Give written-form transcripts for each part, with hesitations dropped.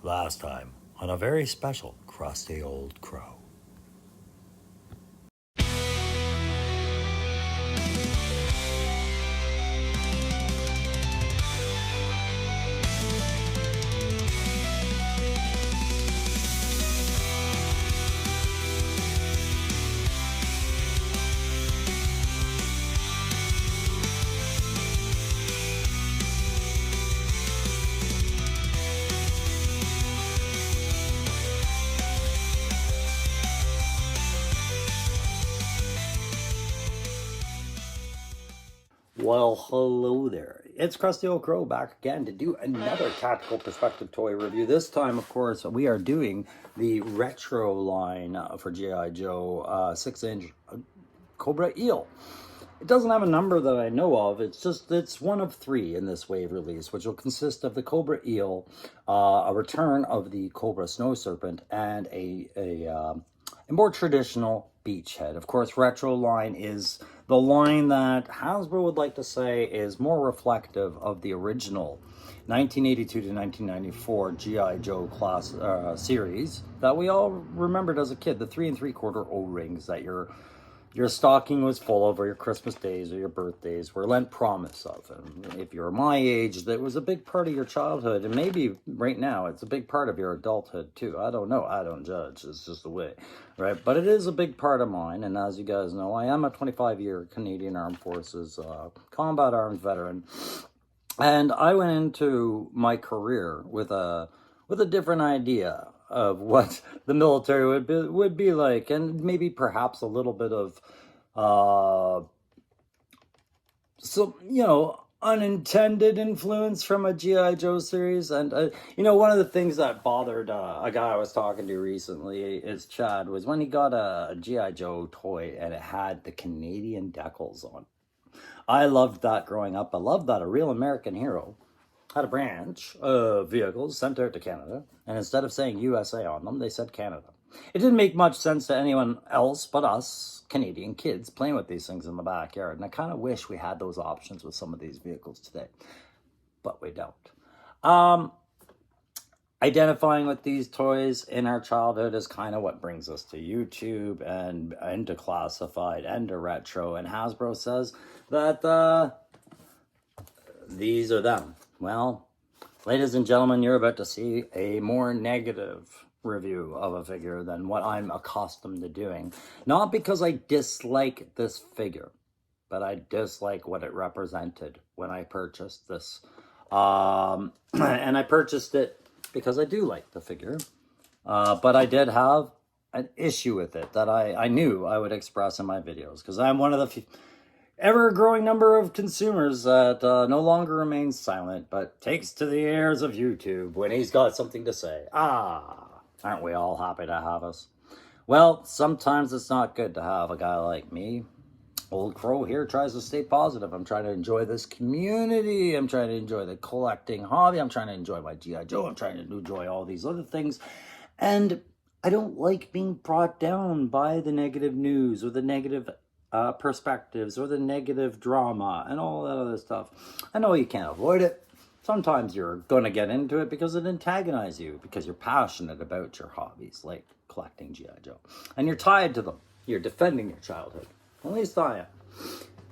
Last time on a very special Crusty Old Crow. Well, hello there. It's Crusty Old Crow back again to do another tactical perspective toy review. This time, of course, we are doing the retro line for GiJoe 6-inch Cobra eel. It doesn't have a number that I know of. It's one of 3 in this wave release, which will consist of the Cobra eel, a return of the Cobra snow serpent, and a more traditional beachhead. Of course, retro line is the line that Hasbro would like to say is more reflective of the original 1982 to 1994 GiJoe class series that we all remembered as a kid. The 3 3/4 O-rings that your stocking was full of, or your Christmas days or your birthdays were lent promise of. And if you're my age, that was a big part of your childhood, and maybe right now it's a big part of your adulthood too. I don't know. I don't judge. It's just the way, right? But it is a big part of mine. And as you guys know, I am a 25-year Canadian Armed Forces combat arms veteran, and I went into my career with a different idea of what the military would be like, and maybe perhaps a little bit of unintended influence from a GiJoe series. And one of the things that bothered a guy I was talking to recently is Chad, was when he got a GiJoe toy and it had the Canadian decals on. I loved that growing up. I loved that a real American hero had a branch of vehicles sent out to Canada, and instead of saying USA on them, they said Canada. It didn't make much sense to anyone else but us Canadian kids playing with these things in the backyard, and I kind of wish we had those options with some of these vehicles today, but we don't. Identifying with these toys in our childhood is kind of what brings us to YouTube and into classified and to retro, and Hasbro says that these are them. Well, ladies and gentlemen, you're about to see a more negative review of a figure than what I'm accustomed to doing. Not because I dislike this figure, but I dislike what it represented when I purchased this. And I purchased it because I do like the figure, but I did have an issue with it that I knew I would express in my videos, because I'm one of the ever-growing number of consumers that no longer remains silent, but takes to the airs of YouTube when he's got something to say. Aren't we all happy to have us? Well, sometimes it's not good to have a guy like me. Old Crow here tries to stay positive. I'm trying to enjoy this community. I'm trying to enjoy the collecting hobby. I'm trying to enjoy my GiJoe. I'm trying to enjoy all these other things. And I don't like being brought down by the negative news or the negative perspectives or the negative drama and all that other stuff. I know you can't avoid it. Sometimes you're going to get into it because it antagonizes you, because you're passionate about your hobbies, like collecting GiJoe, and you're tied to them. You're defending your childhood. At least I am.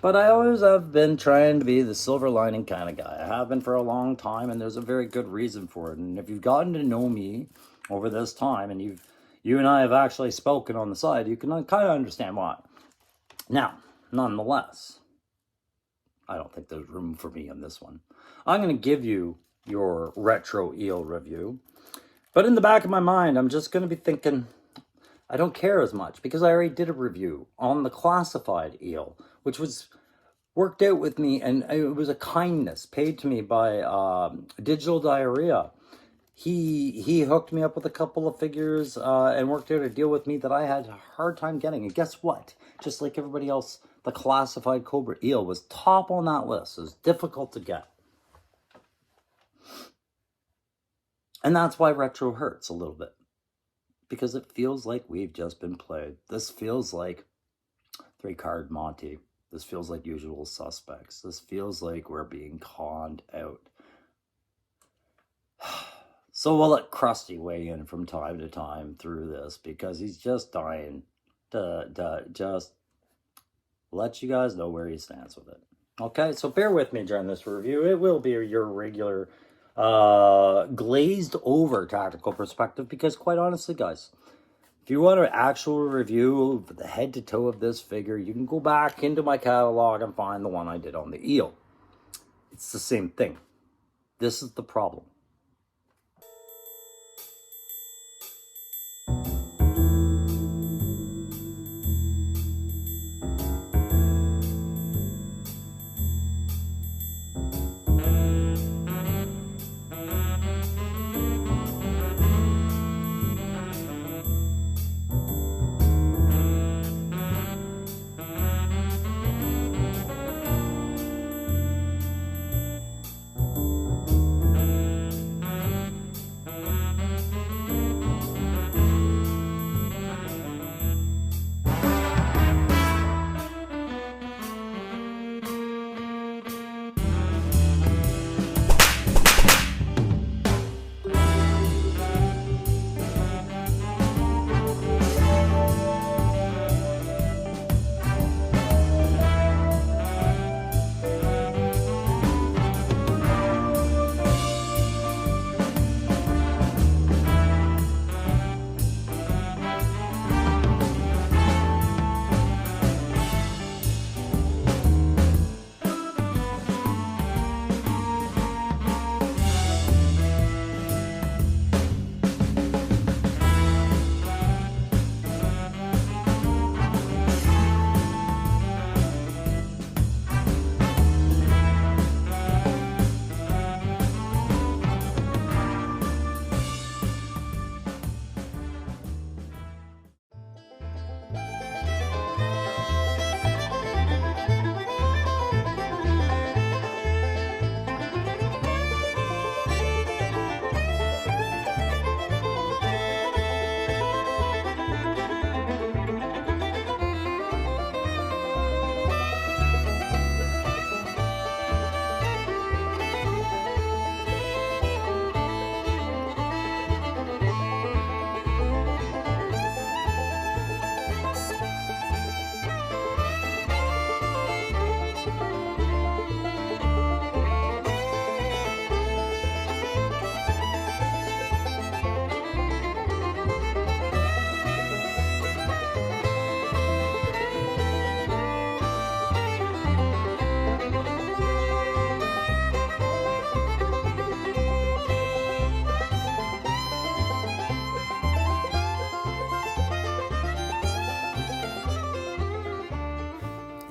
But I always have been trying to be the silver lining kind of guy. I have been for a long time, and there's a very good reason for it. And if you've gotten to know me over this time, and you and I have actually spoken on the side, you can kind of understand why. Now, nonetheless, I don't think there's room for me on this one. I'm going to give you your retro eel review, but in the back of my mind, I'm just going to be thinking, I don't care as much, because I already did a review on the classified eel, which was worked out with me, and it was a kindness paid to me by Digital Diarrhea. He hooked me up with a couple of figures and worked out a deal with me that I had a hard time getting. And guess what? Just like everybody else, the classified Cobra eel was top on that list. It was difficult to get. And that's why retro hurts a little bit, because it feels like we've just been played. This feels like 3-card Monty. This feels like Usual Suspects. This feels like we're being conned out. So we'll let Crusty weigh in from time to time through this because he's just dying to just let you guys know where he stands with it. Okay, so bear with me during this review. It will be your regular glazed over tactical perspective because quite honestly, guys, if you want an actual review of the head to toe of this figure, you can go back into my catalog and find the one I did on the eel. It's the same thing. This is the problem.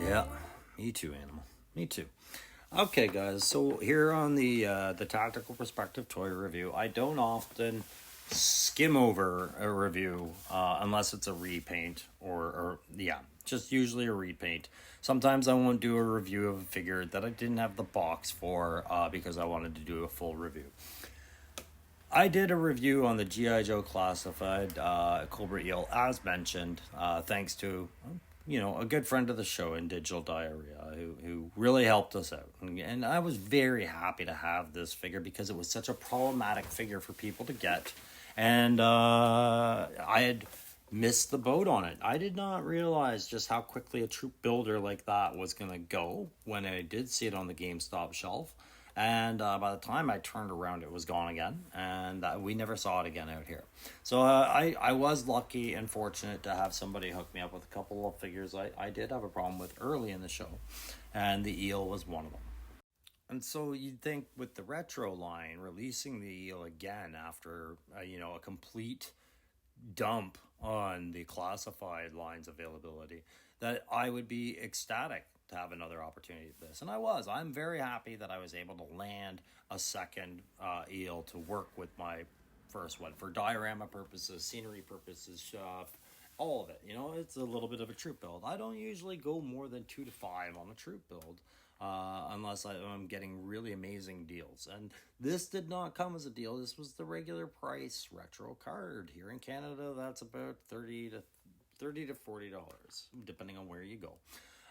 Yeah, me too, animal. Me too. Okay, guys. So here on the tactical perspective toy review, I don't often skim over a review unless it's a repaint or yeah, just usually a repaint. Sometimes I won't do a review of a figure that I didn't have the box for because I wanted to do a full review. I did a review on the GiJoe Classified Cobra Eel, as mentioned, thanks to a good friend of the show in Digital Diarrhea who really helped us out. And I was very happy to have this figure because it was such a problematic figure for people to get. And I had missed the boat on it. I did not realize just how quickly a troop builder like that was going to go when I did see it on the GameStop shelf. And by the time I turned around, it was gone again, and we never saw it again out here. So I was lucky and fortunate to have somebody hook me up with a couple of figures I did have a problem with early in the show, and the eel was one of them. And so you'd think with the retro line releasing the eel again after a complete dump on the classified lines availability, that I would be ecstatic to have another opportunity at this. And I was. I'm very happy that I was able to land a second eel to work with my first one for diorama purposes, scenery purposes, all of it. It's a little bit of a troop build. I don't usually go more than 2 to 5 on a troop build. Unless I'm getting really amazing deals. And this did not come as a deal. This was the regular price retro card. Here in Canada, that's about $30 to $40, depending on where you go.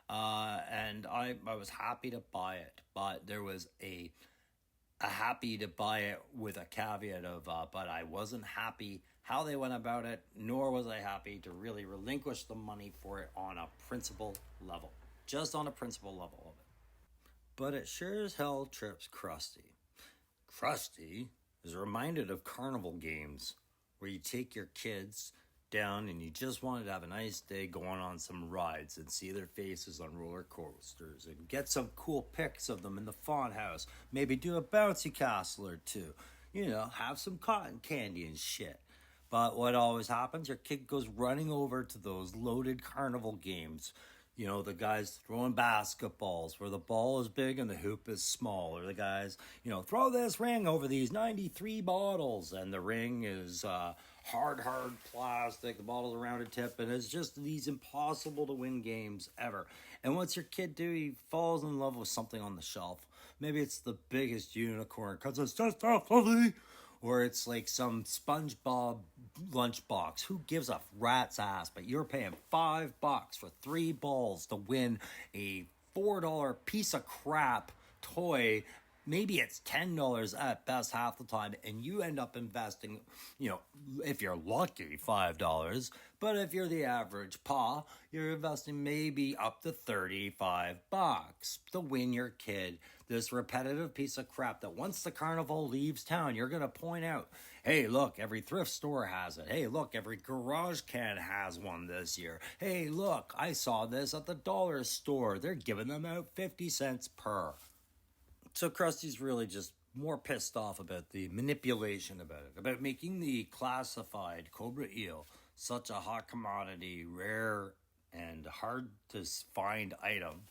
And I was happy to buy it, but there was a happy to buy it with a caveat of, but I wasn't happy how they went about it, nor was I happy to really relinquish the money for it on a principle level. Just on a principle level of it. But it sure as hell trips Crusty. Crusty is reminded of carnival games where you take your kids down and you just wanted to have a nice day going on some rides and see their faces on roller coasters and get some cool pics of them in the fun house. Maybe do a bouncy castle or two. You know, have some cotton candy and shit. But what always happens, your kid goes running over to those loaded carnival games. You know, the guys throwing basketballs where the ball is big and the hoop is small. Or the guys, throw this ring over these 93 bottles. And the ring is hard plastic. The bottle's a rounded tip. And it's just these impossible to win games ever. And what's your kid do? He falls in love with something on the shelf. Maybe it's the biggest unicorn because it's just so fluffy. Or it's like some SpongeBob lunchbox. Who gives a rat's ass? But you're paying $5 for 3 balls to win a $4 piece of crap toy. Maybe it's $10 at best half the time, and you end up investing, if you're lucky, $5. But if you're the average pa, you're investing maybe up to $35 to win your kid this repetitive piece of crap that once the carnival leaves town, you're going to point out, hey, look, every thrift store has it. Hey, look, every garage can has one this year. Hey, look, I saw this at the dollar store. They're giving them out 50 cents per. So Krusty's really just more pissed off about the manipulation about it, about making the classified Cobra eel such a hot commodity, rare and hard to find item,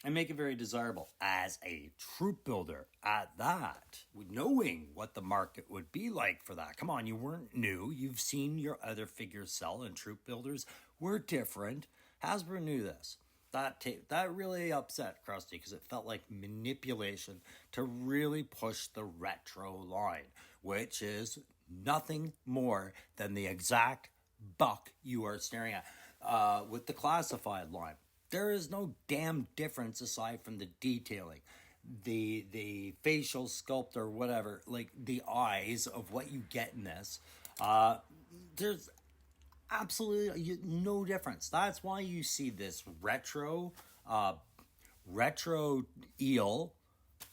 and make it very desirable as a troop builder at that, knowing what the market would be like for that. Come on, you weren't new. You've seen your other figures sell, and troop builders were different. Hasbro knew this. That really upset Crusty because it felt like manipulation to really push the retro line, which is nothing more than the exact buck you are staring at with the classified line. There is no damn difference aside from the detailing, the facial sculpt or whatever, like the eyes of what you get in this. There's absolutely no difference. That's why you see this retro eel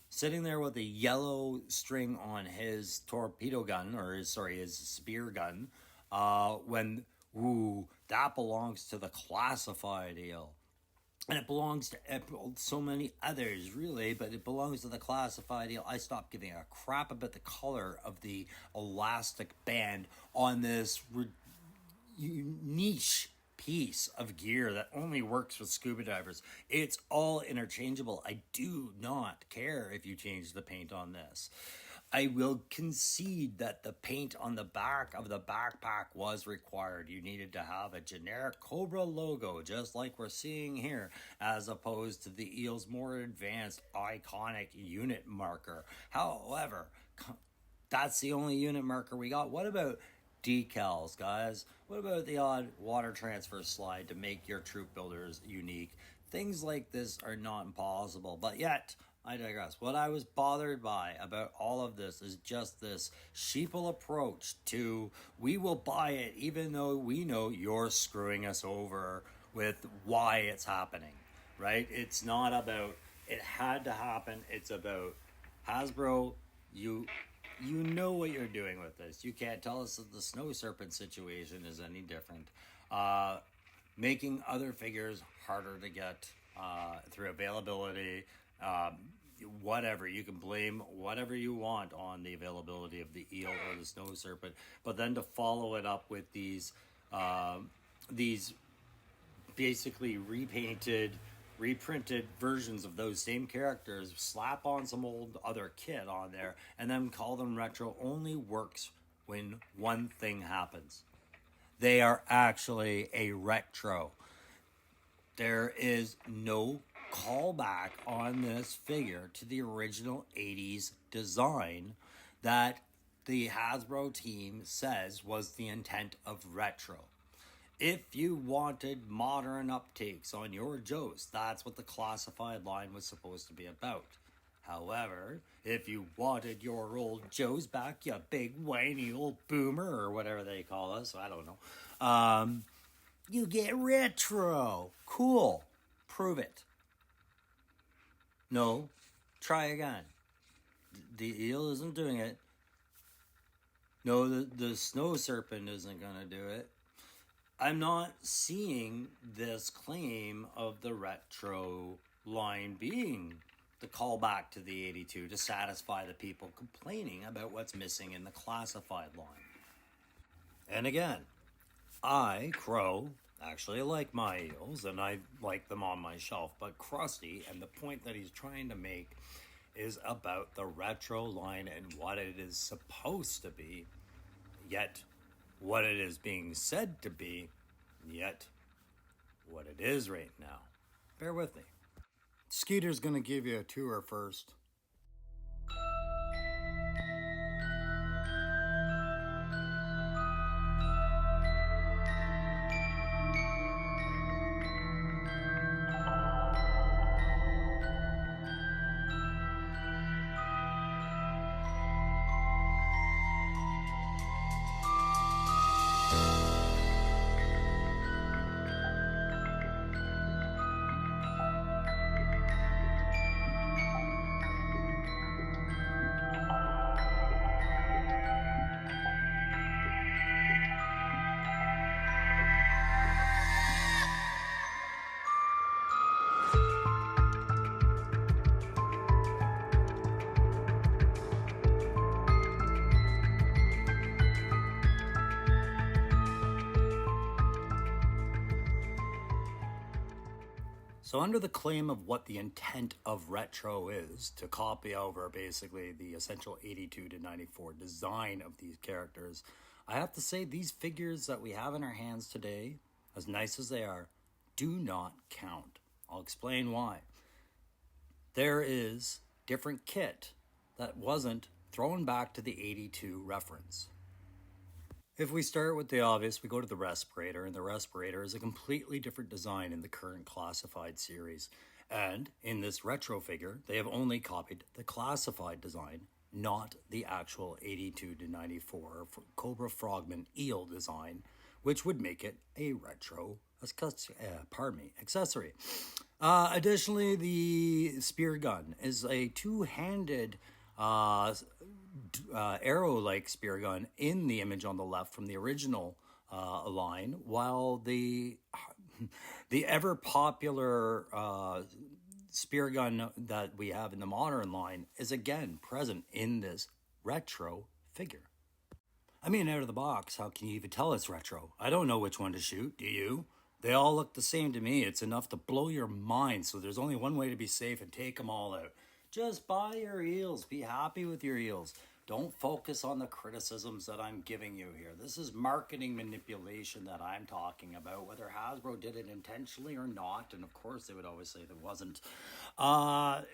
sitting there with a yellow string on his torpedo gun, or his spear gun, when that belongs to the classified eel. And it belongs to so many others, really, but it belongs to the classified eel. I stopped giving a crap about the color of the elastic band on this niche piece of gear that only works with scuba divers. It's all interchangeable. I do not care if you change the paint on this. I will concede that the paint on the back of the backpack was required. You needed to have a generic Cobra logo, just like we're seeing here, as opposed to the eel's more advanced, iconic unit marker. However, that's the only unit marker we got. What about decals, guys? What about the odd water transfer slide to make your troop builders unique? Things like this are not impossible, but yet, I digress. What I was bothered by about all of this is just this sheeple approach to, we will buy it even though we know you're screwing us over with why it's happening, right? It's not about, it had to happen. It's about, Hasbro, you know what you're doing with this. You can't tell us that the Snow Serpent situation is any different. Making other figures harder to get through availability, whatever. You can blame whatever you want on the availability of the eel or the Snow Serpent, but then to follow it up with these basically reprinted versions of those same characters, slap on some old other kit on there, and then call them retro, only works when one thing happens. They are actually a retro. There is no callback on this figure to the original 80s design that the Hasbro team says was the intent of retro. If you wanted modern uptakes on your Joes, that's what the classified line was supposed to be about. However, if you wanted your old Joes back, you big whiny old boomer, or whatever they call us, I don't know, you get retro. Cool. Prove it. No. Try again. The eel isn't doing it. No, the snow serpent isn't going to do it. I'm not seeing this claim of the retro line being the callback to the 82 to satisfy the people complaining about what's missing in the classified line. And again, I, Crow, actually like my eels, and I like them on my shelf, but Crusty, and the point that he's trying to make is about the retro line and what it is supposed to be, yet what it is being said to be, yet what it is right now. Bear with me. Skeeter's going to give you a tour first. So under the claim of what the intent of retro is, to copy over basically the essential 82 to 94 design of these characters, I have to say these figures that we have in our hands today, as nice as they are, do not count. I'll explain why. There is different kit that wasn't thrown back to the 82 reference. If we start with the obvious, we go to the respirator, and the respirator is a completely different design in the current classified series. And in this retro figure, they have only copied the classified design, not the actual 82 to 94 Cobra Frogman eel design, which would make it a retro accessory. Additionally, the spear gun is a two-handed arrow-like spear gun in the image on the left from the original line, while the ever popular spear gun that we have in the modern line is again present in this retro figure. I mean, out of the box, how can you even tell it's retro? I don't know which one to shoot, do you? They all look the same to me. It's enough to blow your mind, so there's only one way to be safe and take them all out. Just buy your eels. Be happy with your eels. Don't focus on the criticisms that I'm giving you here. This is marketing manipulation that I'm talking about, whether Hasbro did it intentionally or not, and of course they would always say that it wasn't.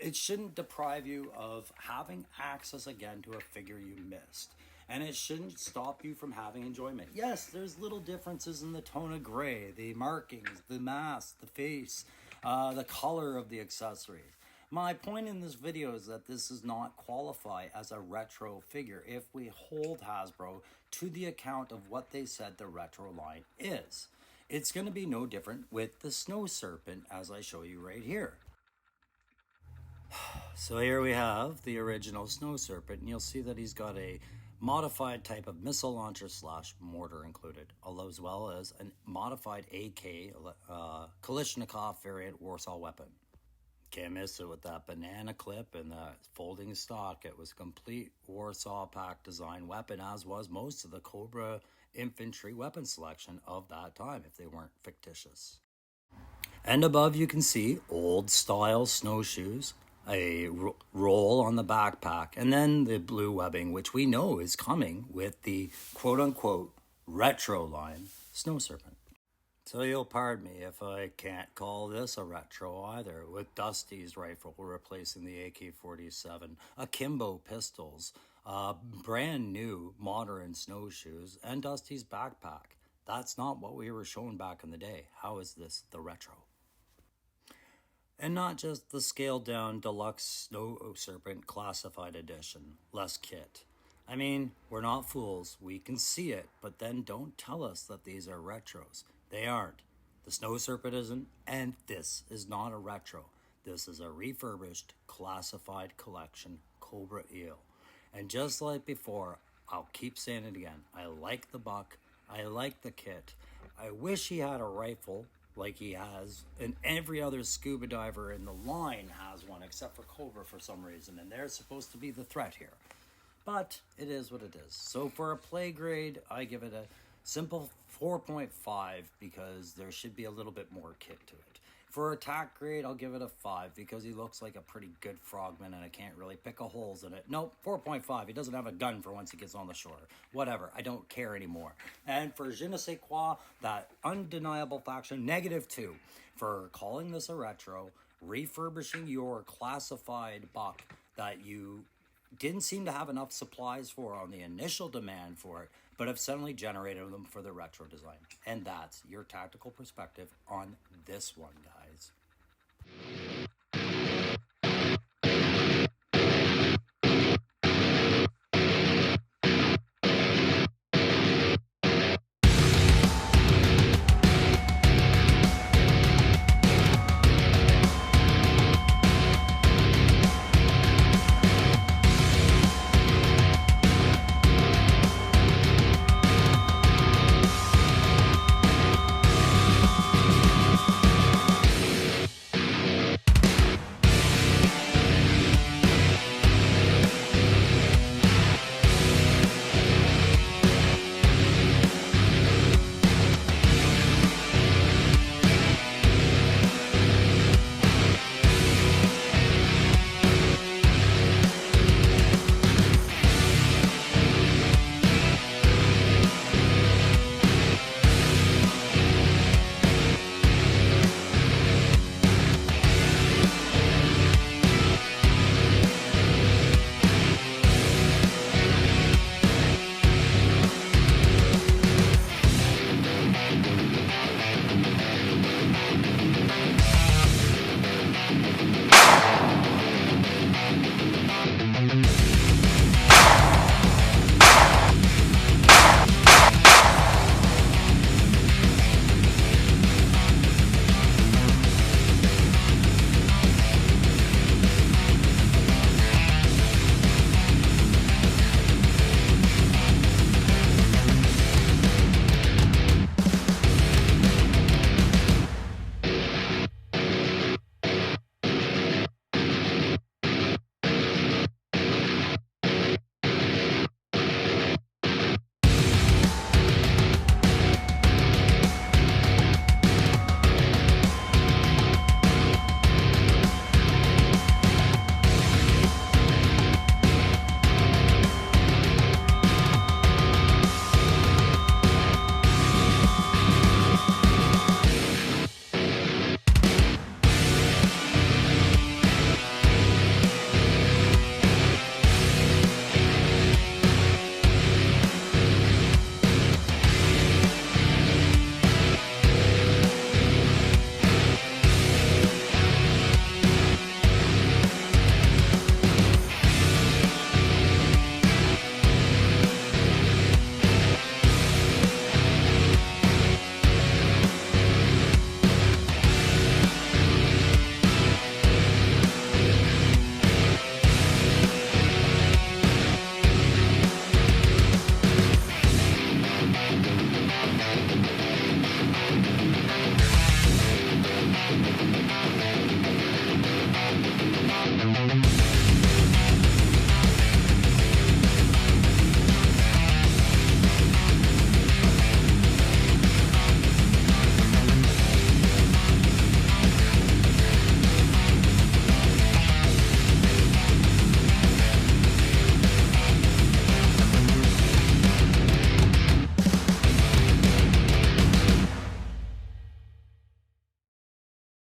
It shouldn't deprive you of having access again to a figure you missed. And it shouldn't stop you from having enjoyment. Yes, there's little differences in the tone of gray, the markings, the mask, the face, the color of the accessories. My point in this video is that this does not qualify as a retro figure if we hold Hasbro to the account of what they said the retro line is. It's going to be no different with the Snow Serpent, as I show you right here. So here we have the original Snow Serpent, and you'll see that he's got a modified type of missile launcher / mortar included, as well as a modified AK Kalashnikov variant Warsaw weapon. Can't miss it with that banana clip and that folding stock. It was a complete Warsaw Pact design weapon, as was most of the Cobra infantry weapon selection of that time, if they weren't fictitious. And above you can see old style snowshoes, a roll on the backpack, and then the blue webbing, which we know is coming with the quote-unquote retro line Snow Serpent. So you'll pardon me if I can't call this a retro either, with Dusty's rifle replacing the AK-47, akimbo pistols, brand new modern snowshoes, and Dusty's backpack. That's not what we were shown back in the day. How is this the retro? And not just the scaled down deluxe Snow Serpent Classified Edition, less kit. I mean, we're not fools. We can see it, but then don't tell us that these are retros. They aren't. The Snow Serpent isn't, and this is not a retro. This is a refurbished, classified collection Cobra eel. And just like before, I'll keep saying it again. I like the buck. I like the kit. I wish he had a rifle like he has, and every other scuba diver in the line has one, except for Cobra for some reason, and they're supposed to be the threat here. But it is what it is. So for a play grade, I give it a simple 4.5 because there should be a little bit more kit to it. For attack grade, I'll give it a 5 because he looks like a pretty good frogman and I can't really pick a holes in it. Nope, 4.5. He doesn't have a gun for once he gets on the shore. Whatever, I don't care anymore. And for je ne sais quoi, that undeniable faction, -2 for calling this a retro, refurbishing your classified buck that you didn't seem to have enough supplies for on the initial demand for it, but have suddenly generated them for the retro design. And that's your tactical perspective on this one, guys.